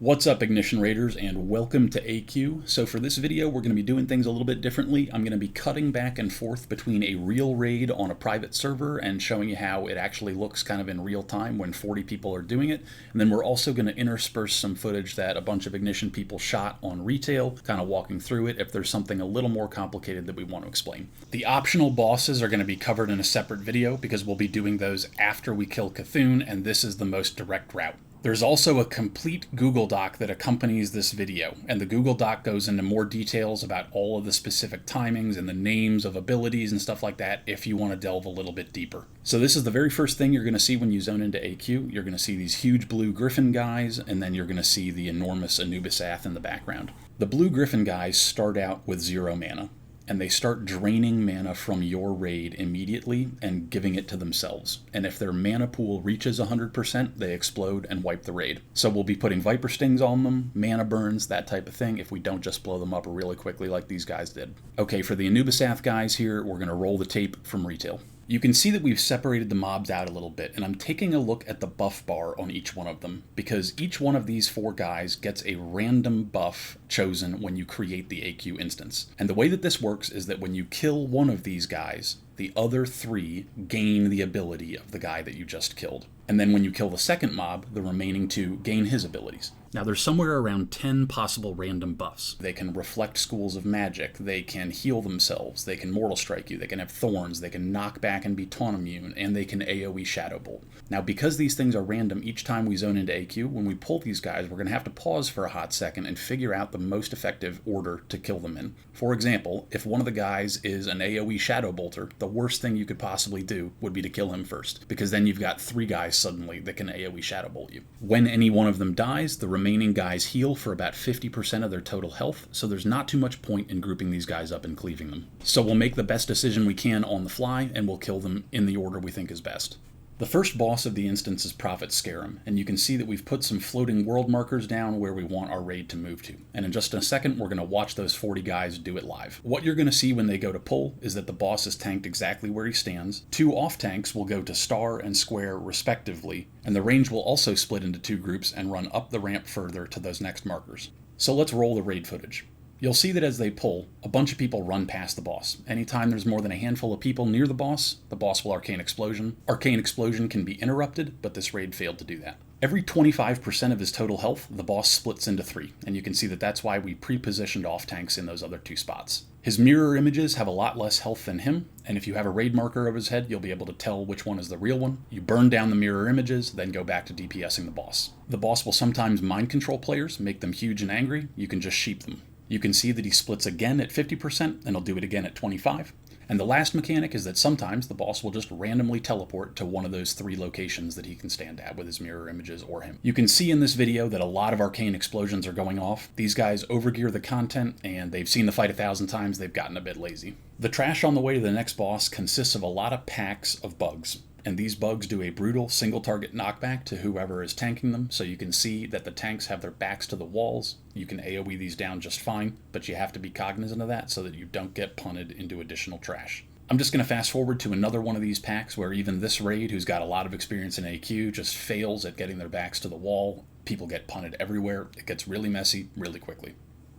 What's up, Ignition Raiders, and welcome to AQ. So for this video, we're going to be doing things a little bit differently. I'm going to be cutting back and forth between a real raid on a private server and showing you how it actually looks kind of in real time when 40 people are doing it. And then we're also going to intersperse some footage that a bunch of Ignition people shot on retail, kind of walking through it if there's something a little more complicated that we want to explain. The optional bosses are going to be covered in a separate video because we'll be doing those after we kill Cthulhu, and this is the most direct route. There's also a complete Google Doc that accompanies this video, and the Google Doc goes into more details about all of the specific timings and the names of abilities and stuff like that if you want to delve a little bit deeper. So this is the very first thing you're going to see when you zone into AQ. You're going to see these huge blue griffin guys, and then you're going to see the enormous Anubisath in the background. The blue griffin guys start out with 0 mana, and they start draining mana from your raid immediately and giving it to themselves. And if their mana pool reaches 100%, they explode and wipe the raid. So we'll be putting Viper Stings on them, mana burns, that type of thing, if we don't just blow them up really quickly like these guys did. Okay, for the Anubisath guys here, we're going to roll the tape from retail. You can see that we've separated the mobs out a little bit, and I'm taking a look at the buff bar on each one of them, because each one of these 4 guys gets a random buff chosen when you create the AQ instance. And the way that this works is that when you kill one of these guys, the other 3 gain the ability of the guy that you just killed. And then when you kill the second mob, the remaining 2 gain his abilities. Now there's somewhere around 10 possible random buffs. They can reflect schools of magic, they can heal themselves, they can mortal strike you, they can have thorns, they can knock back and be taunt immune, and they can AoE Shadowbolt. Now because these things are random each time we zone into AQ, when we pull these guys, we're going to have to pause for a hot second and figure out the most effective order to kill them in. For example, if one of the guys is an AoE Shadowbolter, the worst thing you could possibly do would be to kill him first, because then you've got 3 guys suddenly that can AoE Shadowbolt you. When any one of them dies, the remaining guys heal for about 50% of their total health, so there's not too much point in grouping these guys up and cleaving them. So we'll make the best decision we can on the fly, and we'll kill them in the order we think is best. The first boss of the instance is Prophet Skeram, and you can see that we've put some floating world markers down where we want our raid to move to. And in just a second, we're going to watch those 40 guys do it live. What you're going to see when they go to pull is that the boss is tanked exactly where he stands. 2 off tanks will go to star and square respectively, and the range will also split into 2 groups and run up the ramp further to those next markers. So let's roll the raid footage. You'll see that as they pull, a bunch of people run past the boss. Anytime there's more than a handful of people near the boss will Arcane Explosion. Arcane Explosion can be interrupted, but this raid failed to do that. Every 25% of his total health, the boss splits into 3, and you can see that that's why we pre-positioned off tanks in those other 2 spots. His mirror images have a lot less health than him, and if you have a raid marker of his head, you'll be able to tell which one is the real one. You burn down the mirror images, then go back to DPSing the boss. The boss will sometimes mind control players, make them huge and angry. You can just sheep them. You can see that he splits again at 50%, and he'll do it again at 25%. And the last mechanic is that sometimes the boss will just randomly teleport to one of those 3 locations that he can stand at with his mirror images or him. You can see in this video that a lot of arcane explosions are going off. These guys overgear the content, and they've seen the fight 1,000 times, they've gotten a bit lazy. The trash on the way to the next boss consists of a lot of packs of bugs. And these bugs do a brutal single-target knockback to whoever is tanking them, so you can see that the tanks have their backs to the walls. You can AoE these down just fine, but you have to be cognizant of that so that you don't get punted into additional trash. I'm just going to fast forward to another one of these packs where even this raid, who's got a lot of experience in AQ, just fails at getting their backs to the wall. People get punted everywhere. It gets really messy really quickly.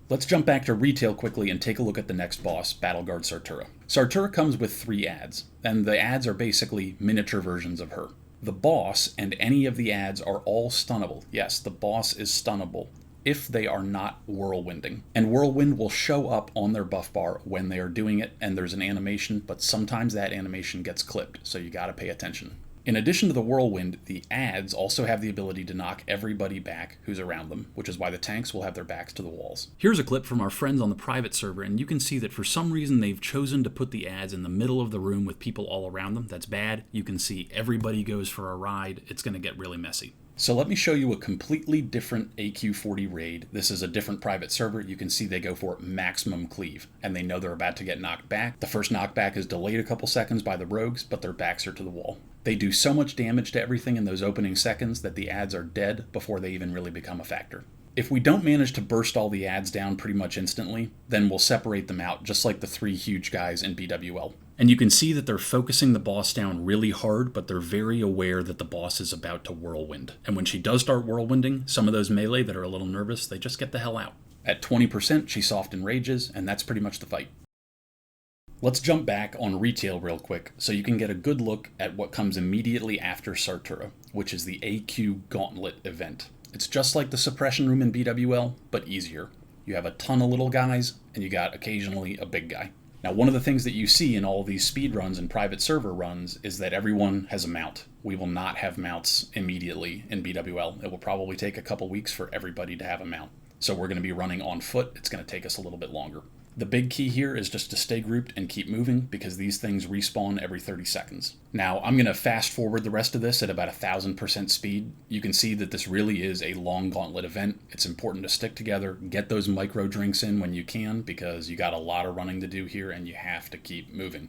Let's jump back to retail quickly and take a look at the next boss, Battleguard Sartura. Sartura comes with 3 ads, and the ads are basically miniature versions of her. The boss and any of the ads are all stunnable. Yes, the boss is stunnable if they are not whirlwinding. And whirlwind will show up on their buff bar when they are doing it, and there's an animation, but sometimes that animation gets clipped, so you gotta pay attention. In addition to the whirlwind, the ads also have the ability to knock everybody back who's around them, which is why the tanks will have their backs to the walls. Here's a clip from our friends on the private server, and you can see that for some reason they've chosen to put the ads in the middle of the room with people all around them. That's bad. You can see everybody goes for a ride. It's going to get really messy. So let me show you a completely different AQ40 raid. This is a different private server. You can see they go for maximum cleave, and they know they're about to get knocked back. The first knockback is delayed a couple seconds by the rogues, but their backs are to the wall. They do so much damage to everything in those opening seconds that the ads are dead before they even really become a factor. If we don't manage to burst all the ads down pretty much instantly, then we'll separate them out, just like the 3 huge guys in BWL. And you can see that they're focusing the boss down really hard, but they're very aware that the boss is about to whirlwind. And when she does start whirlwinding, some of those melee that are a little nervous, they just get the hell out. At 20%, she soft enrages, and that's pretty much the fight. Let's jump back on retail real quick so you can get a good look at what comes immediately after Sartura, which is the AQ gauntlet event. It's just like the suppression room in BWL, but easier. You have a ton of little guys, and you got occasionally a big guy. Now, one of the things that you see in all of these speed runs and private server runs is that everyone has a mount. We will not have mounts immediately in BWL. It will probably take a couple weeks for everybody to have a mount. So we're going to be running on foot. It's going to take us a little bit longer. The big key here is just to stay grouped and keep moving because these things respawn every 30 seconds. Now, I'm going to fast forward the rest of this at about 1000% speed. You can see that this really is a long gauntlet event. It's important to stick together, get those micro drinks in when you can because you got a lot of running to do here and you have to keep moving.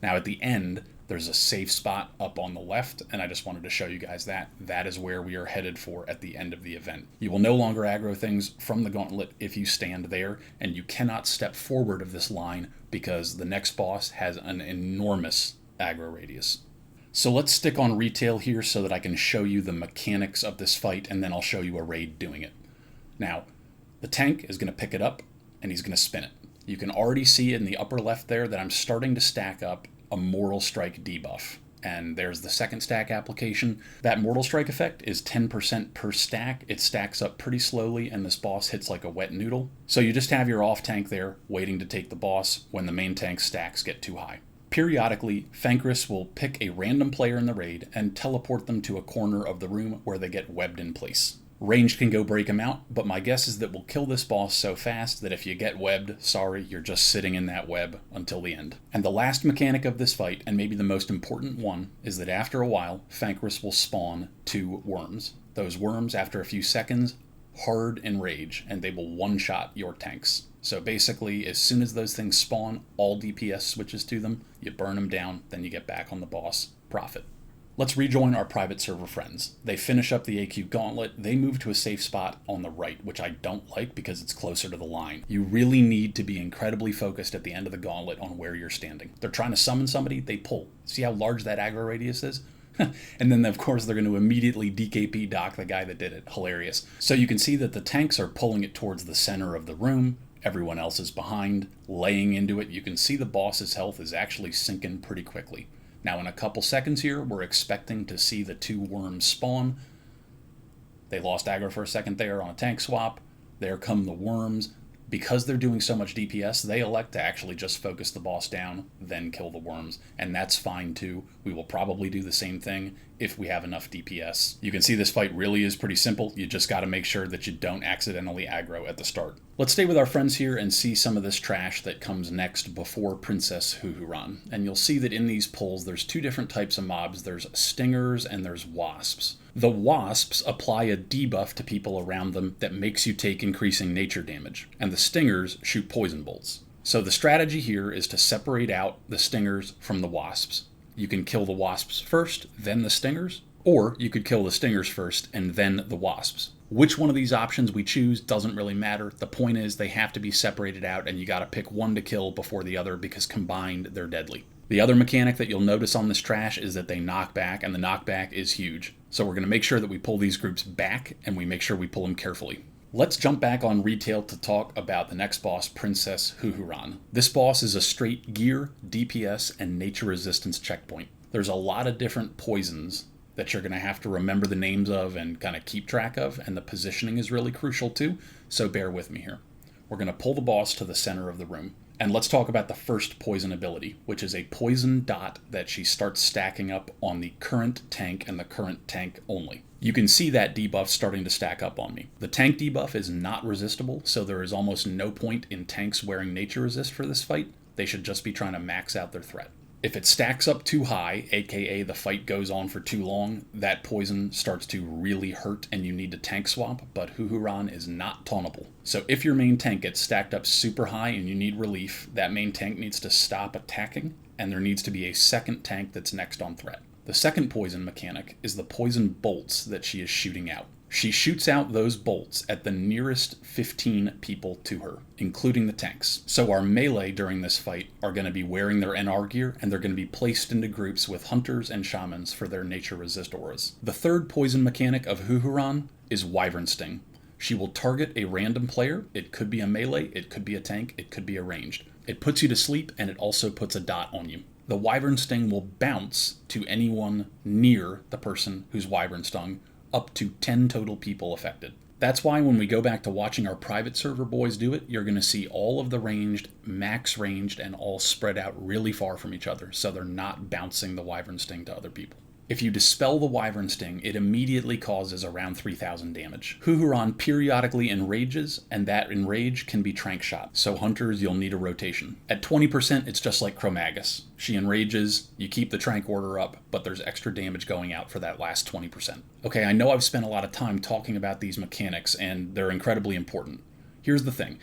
Now, at the end, there's a safe spot up on the left, and I just wanted to show you guys that. That is where we are headed for at the end of the event. You will no longer aggro things from the gauntlet if you stand there, and you cannot step forward of this line because the next boss has an enormous aggro radius. So let's stick on retail here so that I can show you the mechanics of this fight, and then I'll show you a raid doing it. Now, the tank is going to pick it up, and he's going to spin it. You can already see in the upper left there that I'm starting to stack up a Mortal Strike debuff. And there's the second stack application. That Mortal Strike effect is 10% per stack. It stacks up pretty slowly, and this boss hits like a wet noodle. So you just have your off tank there, waiting to take the boss when the main tank stacks get too high. Periodically, Fankriss will pick a random player in the raid and teleport them to a corner of the room where they get webbed in place. Range can go break him out, but my guess is that we'll kill this boss so fast that if you get webbed, sorry, you're just sitting in that web until the end. And the last mechanic of this fight, and maybe the most important one, is that after a while, Fankriss will spawn 2 worms. Those worms, after a few seconds, hard enrage, and they will one-shot your tanks. So basically, as soon as those things spawn, all DPS switches to them, you burn them down, then you get back on the boss. Profit. Let's rejoin our private server friends. They finish up the AQ gauntlet, they move to a safe spot on the right, which I don't like because it's closer to the line. You really need to be incredibly focused at the end of the gauntlet on where you're standing. They're trying to summon somebody, they pull. See how large that aggro radius is? And then, of course, they're going to immediately DKP dock the guy that did it. Hilarious. So you can see that the tanks are pulling it towards the center of the room. Everyone else is behind, laying into it. You can see the boss's health is actually sinking pretty quickly. Now, in a couple seconds here, we're expecting to see the 2 worms spawn. They lost aggro for a second there on a tank swap. There come the worms. Because they're doing so much DPS, they elect to actually just focus the boss down, then kill the worms. And that's fine too. We will probably do the same thing if we have enough DPS. You can see this fight really is pretty simple. You just got to make sure that you don't accidentally aggro at the start. Let's stay with our friends here and see some of this trash that comes next before Post-Huhuran. And you'll see that in these pulls, there's 2 different types of mobs. There's stingers and there's wasps. The wasps apply a debuff to people around them that makes you take increasing nature damage, and the stingers shoot poison bolts. So the strategy here is to separate out the stingers from the wasps. You can kill the wasps first, then the stingers, or you could kill the stingers first and then the wasps. Which one of these options we choose doesn't really matter. The point is they have to be separated out, and you got to pick one to kill before the other because combined they're deadly. The other mechanic that you'll notice on this trash is that they knock back, and the knockback is huge. So we're going to make sure that we pull these groups back, and we make sure we pull them carefully. Let's jump back on retail to talk about the next boss, Post-Huhuran. This boss is a straight gear, DPS, and nature resistance checkpoint. There's a lot of different poisons that you're going to have to remember the names of and kind of keep track of, and the positioning is really crucial too, so bear with me here. We're going to pull the boss to the center of the room. And let's talk about the first poison ability, which is a poison dot that she starts stacking up on the current tank and the current tank only. You can see that debuff starting to stack up on me. The tank debuff is not resistible, so there is almost no point in tanks wearing nature resist for this fight. They should just be trying to max out their threat. If it stacks up too high, aka the fight goes on for too long, that poison starts to really hurt and you need to tank swap, but Huhuran is not tauntable. So if your main tank gets stacked up super high and you need relief, that main tank needs to stop attacking, and there needs to be a second tank that's next on threat. The second poison mechanic is the poison bolts that she is shooting out. She shoots out those bolts at the nearest 15 people to her, including the tanks. So our melee during this fight are going to be wearing their NR gear, and they're going to be placed into groups with hunters and shamans for their nature resist auras. The third poison mechanic of Huhuran is Wyvern Sting. She will target a random player. It could be a melee, it could be a tank, it could be a ranged. It puts you to sleep, and it also puts a dot on you. The Wyvern Sting will bounce to anyone near the person who's Wyvern Stung, up to 10 total people affected. That's why when we go back to watching our private server boys do it, you're going to see all of the ranged, max ranged, and all spread out really far from each other, so they're not bouncing the Wyvern Sting to other people. If you dispel the Wyvern Sting, it immediately causes around 3,000 damage. Huhuran periodically enrages, and that enrage can be trank shot, so hunters, you'll need a rotation. At 20%, it's just like Chromagus. She enrages, you keep the trank order up, but there's extra damage going out for that last 20%. Okay, I know I've spent a lot of time talking about these mechanics, and they're incredibly important. Here's the thing.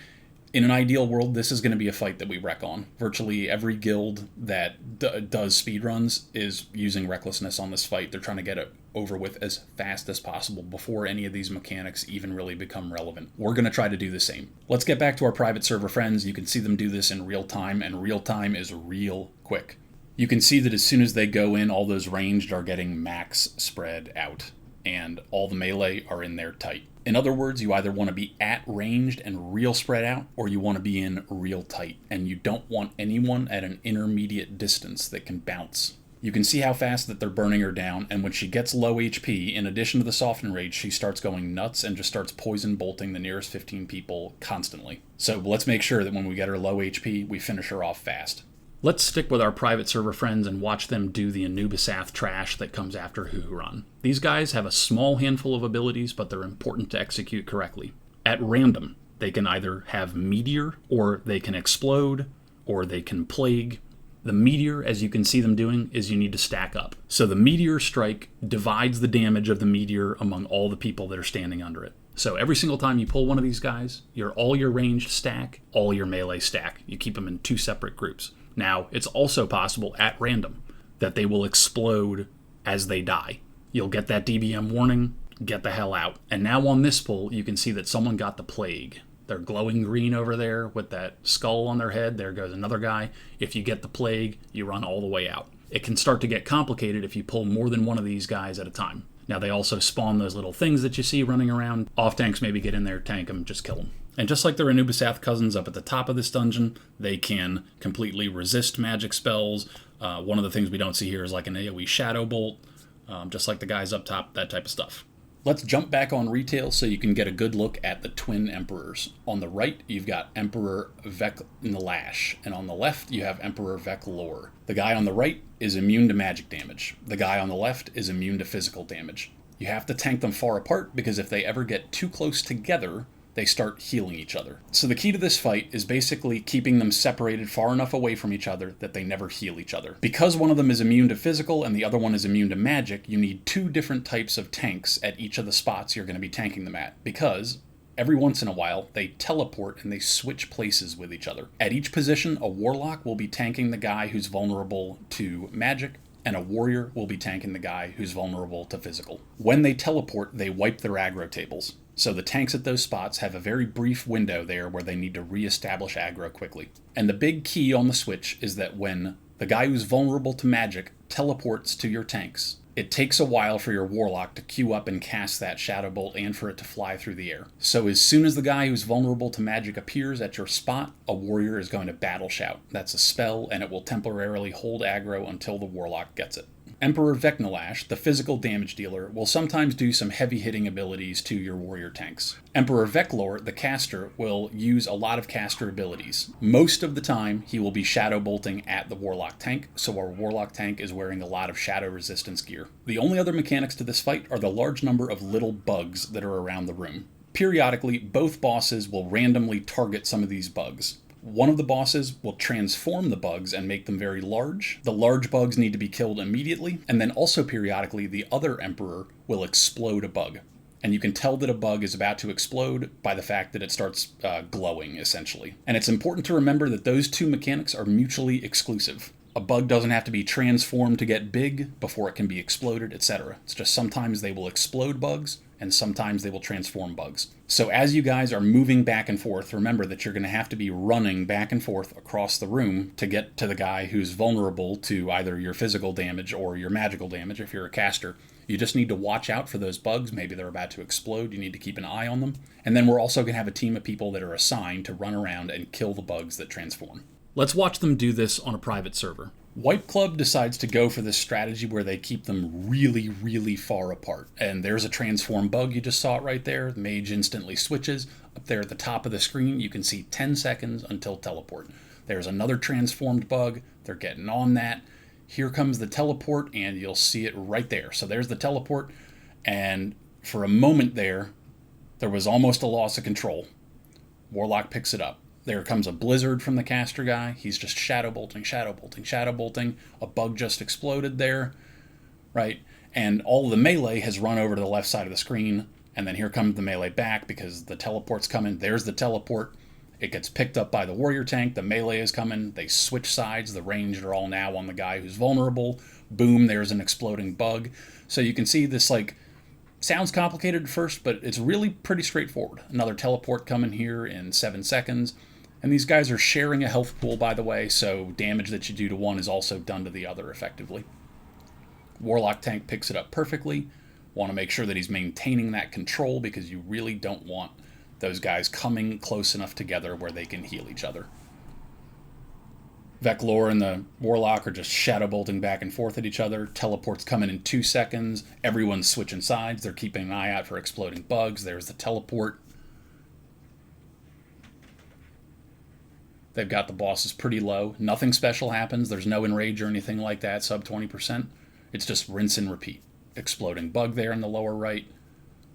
In an ideal world, this is going to be a fight that we wreck on. Virtually every guild that does speedruns is using recklessness on this fight. They're trying to get it over with as fast as possible before any of these mechanics even really become relevant. We're going to try to do the same. Let's get back to our private server friends. You can see them do this in real time, and real time is real quick. You can see that as soon as they go in, all those ranged are getting max spread out, and all the melee are in there tight. In other words, you either want to be at ranged and real spread out, or you want to be in real tight, and you don't want anyone at an intermediate distance that can bounce. You can see how fast that they're burning her down, and when she gets low HP, in addition to the soften rage, she starts going nuts and just starts poison bolting the nearest 15 people constantly. So let's make sure that when we get her low HP, we finish her off fast. Let's stick with our private server friends and watch them do the Anubisath trash that comes after Huhuran. These guys have a small handful of abilities, but they're important to execute correctly. At random, they can either have Meteor, or they can Explode, or they can Plague. The Meteor, as you can see them doing, is you need to stack up. So the Meteor strike divides the damage of the Meteor among all the people that are standing under it. So every single time you pull one of these guys, all your ranged stack, all your melee stack. You keep them in two separate groups. Now, it's also possible at random that they will explode as they die. You'll get that DBM warning, get the hell out. And now on this pull, you can see that someone got the Plague. They're glowing green over there with that skull on their head. There goes another guy. If you get the Plague, you run all the way out. It can start to get complicated if you pull more than one of these guys at a time. Now, they also spawn those little things that you see running around. Off tanks maybe get in there, tank them, just kill them. And just like their Anubisath cousins up at the top of this dungeon, they can completely resist magic spells. One of the things we don't see here is like an AoE Shadowbolt, just like the guys up top, that type of stuff. Let's jump back on retail so you can get a good look at the Twin Emperors. On the right, you've got Emperor Vek'Lash, and on the left, you have Emperor Vek'Lor. The guy on the right is immune to magic damage. The guy on the left is immune to physical damage. You have to tank them far apart, because if they ever get too close together, they start healing each other. So the key to this fight is basically keeping them separated far enough away from each other that they never heal each other. Because one of them is immune to physical and the other one is immune to magic, you need two different types of tanks at each of the spots you're going to be tanking them at, because every once in a while, they teleport and they switch places with each other. At each position, a Warlock will be tanking the guy who's vulnerable to magic, and a Warrior will be tanking the guy who's vulnerable to physical. When they teleport, they wipe their aggro tables. So the tanks at those spots have a very brief window there where they need to re-establish aggro quickly. And the big key on the switch is that when the guy who's vulnerable to magic teleports to your tanks, it takes a while for your Warlock to queue up and cast that Shadowbolt and for it to fly through the air. So as soon as the guy who's vulnerable to magic appears at your spot, a Warrior is going to Battle Shout. That's a spell, and it will temporarily hold aggro until the Warlock gets it. Emperor Vek'Lash, the physical damage dealer, will sometimes do some heavy-hitting abilities to your warrior tanks. Emperor Vek'Lor, the caster, will use a lot of caster abilities. Most of the time, he will be shadow bolting at the warlock tank, so our warlock tank is wearing a lot of shadow resistance gear. The only other mechanics to this fight are the large number of little bugs that are around the room. Periodically, both bosses will randomly target some of these bugs. One of the bosses will transform the bugs and make them very large. The large bugs need to be killed immediately, and then also periodically the other emperor will explode a bug. And you can tell that a bug is about to explode by the fact that it starts glowing, essentially. And it's important to remember that those two mechanics are mutually exclusive. A bug doesn't have to be transformed to get big before it can be exploded, etc. It's just sometimes they will explode bugs, and sometimes they will transform bugs. So as you guys are moving back and forth, remember that you're going to have to be running back and forth across the room to get to the guy who's vulnerable to either your physical damage or your magical damage if you're a caster. You just need to watch out for those bugs. Maybe they're about to explode. You need to keep an eye on them. And then we're also going to have a team of people that are assigned to run around and kill the bugs that transform. Let's watch them do this on a private server. Wipe Club decides to go for this strategy where they keep them really, really far apart. And there's a transform bug, you just saw it right there. The mage instantly switches. Up there at the top of the screen, you can see 10 seconds until teleport. There's another transformed bug. They're getting on that. Here comes the teleport, and you'll see it right there. So there's the teleport, and for a moment there was almost a loss of control. Warlock picks it up. There comes a blizzard from the caster guy. He's just shadowbolting. A bug just exploded there, right? And all of the melee has run over to the left side of the screen, and then here comes the melee back because the teleport's coming. There's the teleport. It gets picked up by the warrior tank. The melee is coming. They switch sides. The ranged are all now on the guy who's vulnerable. Boom, there's an exploding bug. So you can see this, like, sounds complicated at first, but it's really pretty straightforward. Another teleport coming here in 7 seconds. And these guys are sharing a health pool, by the way, so damage that you do to one is also done to the other effectively. Warlock tank picks it up perfectly. Want to make sure that he's maintaining that control because you really don't want those guys coming close enough together where they can heal each other. Veclor and the Warlock are just shadowbolting back and forth at each other. Teleport's coming in 2 seconds. Everyone's switching sides. They're keeping an eye out for exploding bugs. There's the teleport. They've got the bosses pretty low. Nothing special happens. There's no enrage or anything like that, sub 20%. It's just rinse and repeat. Exploding bug there in the lower right.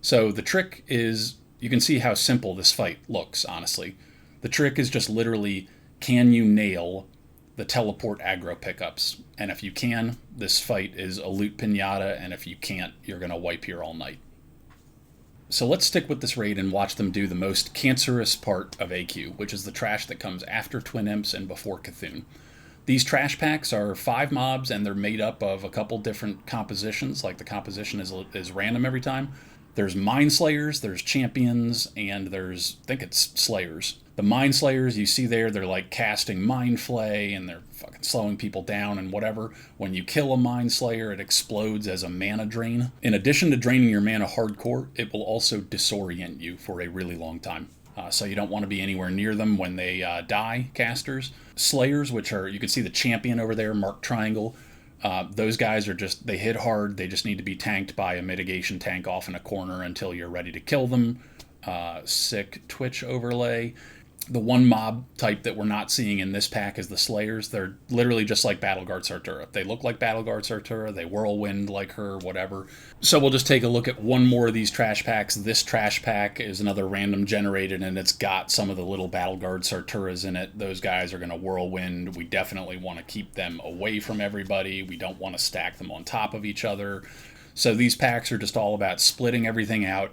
So the trick is, you can see how simple this fight looks, honestly. The trick is just literally, can you nail the teleport aggro pickups? And if you can, this fight is a loot pinata, and if you can't, you're going to wipe here all night. So let's stick with this raid and watch them do the most cancerous part of AQ, which is the trash that comes after Twin Emps and before Cthulhu. These trash packs are 5 mobs, and they're made up of a couple different compositions, like the composition is random every time. There's Mind Slayers, there's Champions, and there's, I think it's Slayers. The Mind Slayers, you see there, they're like casting Mind Flay, and they're fucking slowing people down and whatever. When you kill a Mind Slayer, it explodes as a mana drain. In addition to draining your mana hardcore, it will also disorient you for a really long time. So you don't want to be anywhere near them when they die, casters. Slayers, which are, you can see the Champion over there, marked triangle. Those guys are just, they hit hard. They just need to be tanked by a mitigation tank off in a corner until you're ready to kill them. Sick Twitch overlay. The one mob type that we're not seeing in this pack is the Slayers. They're literally just like Battleguard Sartura. They look like Battleguard Sartura. They whirlwind like her, whatever. So we'll just take a look at one more of these trash packs. This trash pack is another random generated, and it's got some of the little Battleguard Sarturas in it. Those guys are going to whirlwind. We definitely want to keep them away from everybody. We don't want to stack them on top of each other. So these packs are just all about splitting everything out.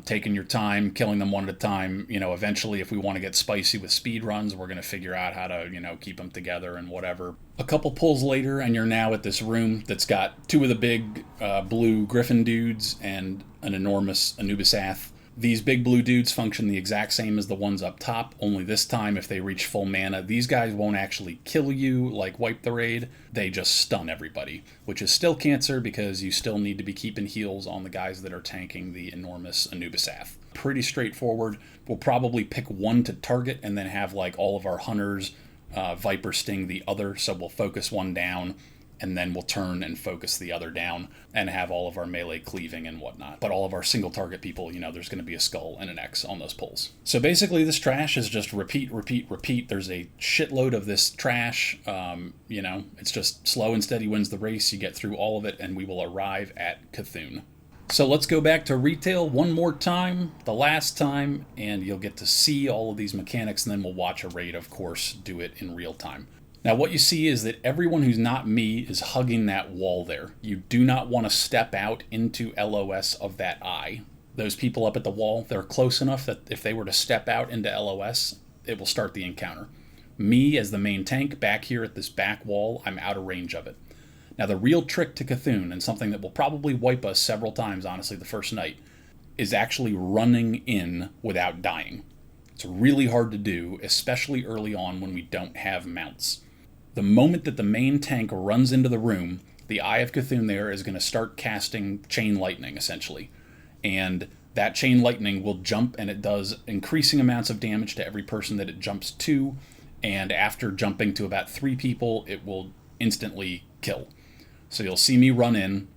Taking your time, killing them one at a time. You know, eventually, if we want to get spicy with speed runs, we're going to figure out how to, you know, keep them together and whatever. A couple pulls later, and you're now at this room that's got 2 of the big blue griffin dudes and an enormous Anubisath. These big blue dudes function the exact same as the ones up top, only this time, if they reach full mana, these guys won't actually kill you like Wipe the Raid. They just stun everybody, which is still cancer because you still need to be keeping heals on the guys that are tanking the enormous Anubisath. Pretty straightforward. We'll probably pick one to target and then have like all of our hunters Viper Sting the other, so we'll focus one down and then we'll turn and focus the other down and have all of our melee cleaving and whatnot. But all of our single target people, you know, there's going to be a skull and an X on those pulls. So basically this trash is just repeat. There's a shitload of this trash. You know, it's just slow and steady wins the race. You get through all of it and we will arrive at Cthulhu. So let's go back to retail one more time, the last time, and you'll get to see all of these mechanics, and then we'll watch a raid, of course, do it in real time. Now what you see is that everyone who's not me is hugging that wall there. You do not want to step out into LOS of that eye. Those people up at the wall, they're close enough that if they were to step out into LOS, it will start the encounter. Me, as the main tank, back here at this back wall, I'm out of range of it. Now the real trick to Cthulhu, and something that will probably wipe us several times, honestly, the first night, is actually running in without dying. It's really hard to do, especially early on when we don't have mounts. The moment that the main tank runs into the room, the Eye of Cthulhu there is going to start casting chain lightning, essentially. And that chain lightning will jump, and it does increasing amounts of damage to every person that it jumps to, and after jumping to about 3 people, it will instantly kill. So you'll see me run in,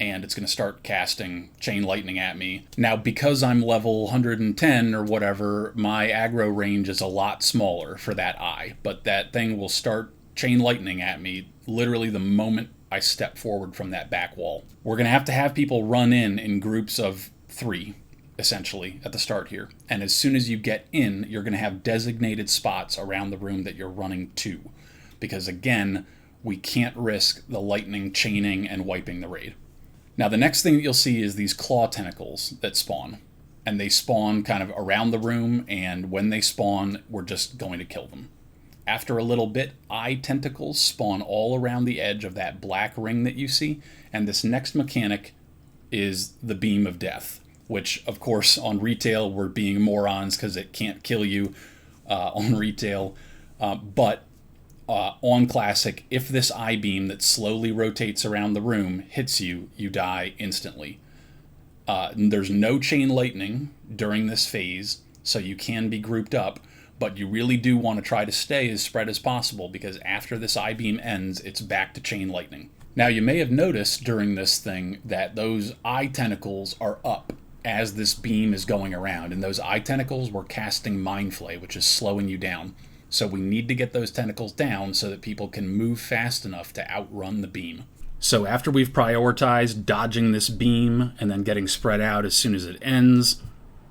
and it's going to start casting chain lightning at me. Now, because I'm level 110 or whatever, my aggro range is a lot smaller for that eye, but that thing will start chain lightning at me literally the moment I step forward from that back wall. We're going to have people run in groups of 3, essentially, at the start here. And as soon as you get in, you're going to have designated spots around the room that you're running to. Because again, we can't risk the lightning chaining and wiping the raid. Now, the next thing that you'll see is these claw tentacles that spawn. And they spawn kind of around the room, and when they spawn, we're just going to kill them. After a little bit, eye tentacles spawn all around the edge of that black ring that you see, and this next mechanic is the Beam of Death, which, of course, on retail, we're being morons because it can't kill you on retail, but on Classic, if this eye beam that slowly rotates around the room hits you, you die instantly. There's no chain lightning during this phase, so you can be grouped up, but you really do want to try to stay as spread as possible, because after this eye beam ends, it's back to chain lightning. Now, you may have noticed during this thing that those eye tentacles are up as this beam is going around, and those eye tentacles were casting Mind Flay, which is slowing you down. So we need to get those tentacles down so that people can move fast enough to outrun the beam. So after we've prioritized dodging this beam and then getting spread out as soon as it ends,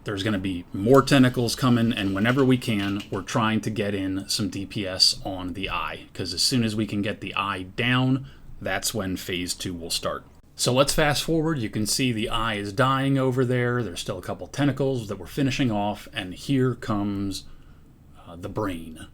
there's going to be more tentacles coming, and whenever we can, we're trying to get in some DPS on the eye, because as soon as we can get the eye down, that's when phase 2 will start. So let's fast forward. You can see the eye is dying over there. There's still a couple tentacles that we're finishing off, and here comes the brain.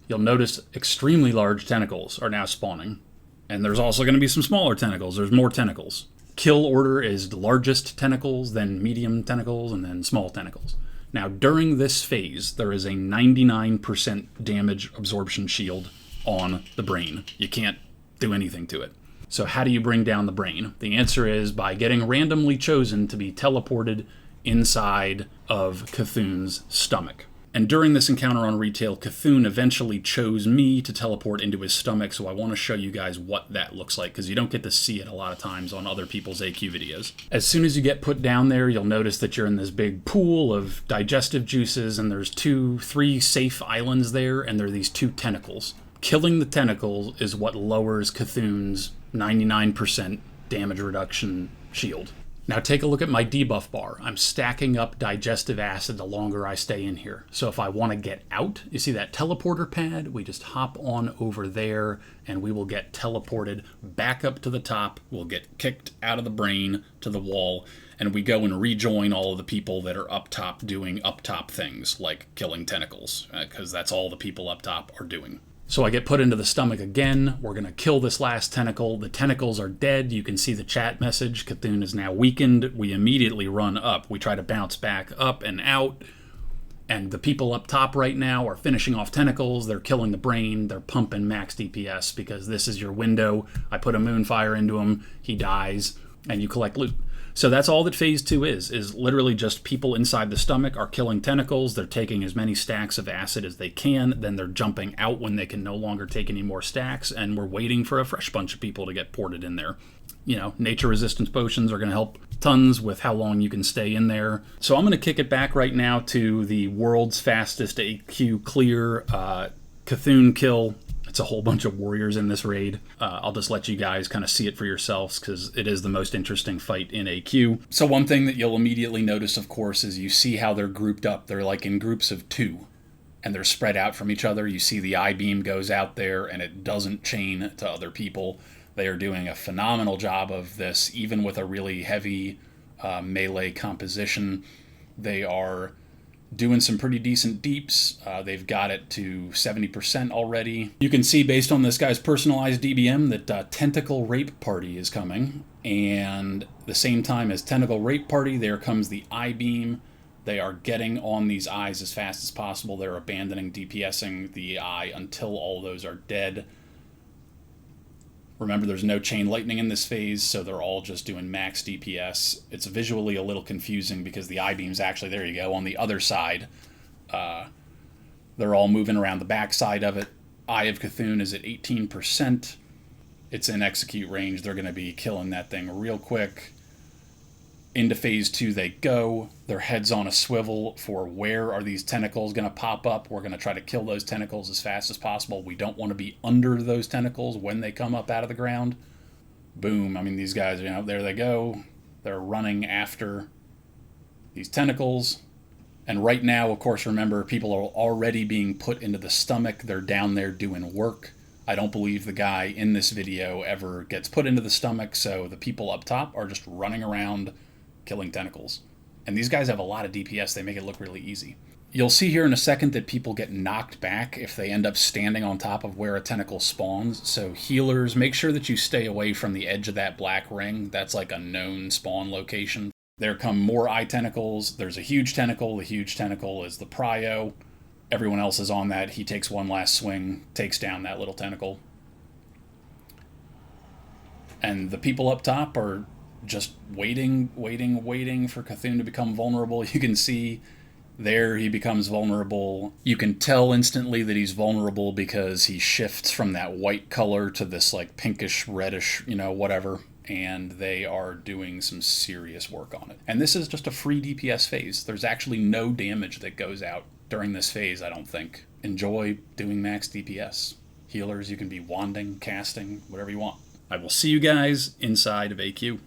You'll notice extremely large tentacles are now spawning, and there's also going to be some smaller tentacles. There's more tentacles. Kill order is the largest tentacles, then medium tentacles, and then small tentacles. Now, during this phase, there is a 99% damage absorption shield on the brain. You can't do anything to it. So how do you bring down the brain? The answer is by getting randomly chosen to be teleported inside of Cthulhu's stomach. And during this encounter on retail, Cthulhu eventually chose me to teleport into his stomach, so I want to show you guys what that looks like, because you don't get to see it a lot of times on other people's AQ videos. As soon as you get put down there, you'll notice that you're in this big pool of digestive juices, and there's 3 safe islands there, and there are these 2 tentacles. Killing the tentacles is what lowers Cthulhu's 99% damage reduction shield. Now take a look at my debuff bar. I'm stacking up digestive acid the longer I stay in here. So if I want to get out, you see that teleporter pad? We just hop on over there and we will get teleported back up to the top. We'll get kicked out of the brain to the wall, and we go and rejoin all of the people that are up top doing up top things like killing tentacles, because that's all the people up top are doing. So I get put into the stomach again. We're going to kill this last tentacle. The tentacles are dead. You can see the chat message. Cthulhu is now weakened. We immediately run up. We try to bounce back up and out. And the people up top right now are finishing off tentacles. They're killing the brain. They're pumping max DPS because this is your window. I put a moonfire into him. He dies. And you collect loot. So that's all that phase 2 is literally just people inside the stomach are killing tentacles. They're taking as many stacks of acid as they can. Then they're jumping out when they can no longer take any more stacks. And we're waiting for a fresh bunch of people to get ported in there. You know, nature resistance potions are going to help tons with how long you can stay in there. So I'm going to kick it back right now to the world's fastest AQ clear Cthulhu kill. It's a whole bunch of warriors in this raid. I'll just let you guys kind of see it for yourselves because it is the most interesting fight in AQ. So one thing that you'll immediately notice, of course, is you see how they're grouped up. They're like in groups of 2, and they're spread out from each other. You see the I-beam goes out there, and it doesn't chain to other people. They are doing a phenomenal job of this, even with a really heavy melee composition. They are doing some pretty decent deeps. They've got it to 70% already. You can see based on this guy's personalized DBM that Tentacle Rape Party is coming. And the same time as Tentacle Rape Party, there comes the I-Beam. They are getting on these eyes as fast as possible. They're abandoning DPSing the eye until all those are dead. Remember, there's no chain lightning in this phase, so they're all just doing max DPS. It's visually a little confusing because the I-Beam's actually, there you go, on the other side. They're all moving around the back side of it. Eye of Cthulhu is at 18%. It's in execute range. They're going to be killing that thing real quick. Into phase 2 they go. Their head's on a swivel for where are these tentacles going to pop up. We're going to try to kill those tentacles as fast as possible. We don't want to be under those tentacles when they come up out of the ground. Boom. I mean, these guys, you know, there they go. They're running after these tentacles. And right now, of course, remember, people are already being put into the stomach. They're down there doing work. I don't believe the guy in this video ever gets put into the stomach, so the people up top are just running around killing tentacles. And these guys have a lot of DPS. They make it look really easy. You'll see here in a second that people get knocked back if they end up standing on top of where a tentacle spawns. So healers, make sure that you stay away from the edge of that black ring. That's like a known spawn location. There come more eye tentacles. There's a huge tentacle. The huge tentacle is the prio. Everyone else is on that. He takes one last swing, takes down that little tentacle. And the people up top are just waiting for Cthulhu to become vulnerable. You can see there he becomes vulnerable. You can tell instantly that he's vulnerable because he shifts from that white color to this like pinkish, reddish, you know, whatever. And they are doing some serious work on it. And this is just a free DPS phase. There's actually no damage that goes out during this phase, I don't think. Enjoy doing max DPS. Healers, you can be wanding, casting, whatever you want. I will see you guys inside of AQ.